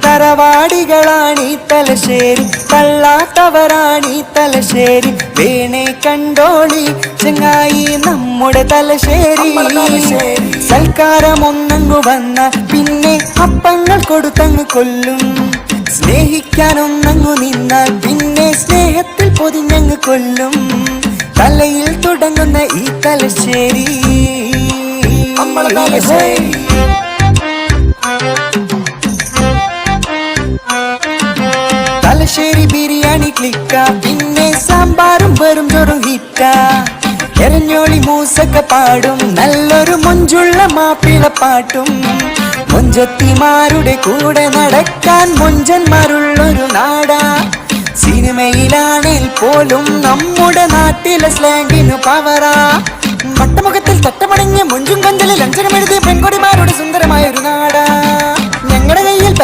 തറവാടികളാണീ തലശ്ശേരി, തള്ളാത്തവരാണീ തലശ്ശേരി. വേണേ കണ്ടോളി ചങ്ങായി നമ്മുടെ തലശ്ശേരി. സൽക്കാരമൊന്നങ്ങു വന്ന പിന്നെ അപ്പങ്ങൾ കൊടുത്തങ്ങ് കൊല്ലും. സ്നേഹിക്കാനൊന്നങ്ങു നിന്നാൽ പിന്നെ സ്നേഹത്തിൽ പൊതിഞ്ഞങ്ങ് കൊല്ലും. തലയിൽ തുടങ്ങുന്ന ഈ തലശ്ശേരി, തലശ്ശേരി ബിരിയാണി ക്ലിക്ക, പിന്നെ സാമ്പാറും വെറും ചോറും ഹിറ്റ. എരഞ്ഞോളി മൂസൊക്കെ പാടും നല്ലൊരു മൊഞ്ചുള്ള മാപ്പിള പാട്ടും. മൊഞ്ചത്തിമാരുടെ കൂടെ നടക്കാൻ മൊഞ്ചന്മാരുള്ളൊരു നാടാ. സിനിമയിലാണെങ്കിൽ പോലും നമ്മുടെ നാട്ടിലെ സ്ലാങ്ങിനു പവറാ. മട്ടമുഖത്തിൽ തട്ടമടങ്ങിയ മൊഞ്ചും കഞ്ചലിൽ അഞ്ചനമെഴുതിയ പെൺകൊടിമാരുടെ സുന്ദരമായൊരു നാടാ. ഞങ്ങളുടെ കയ്യിൽ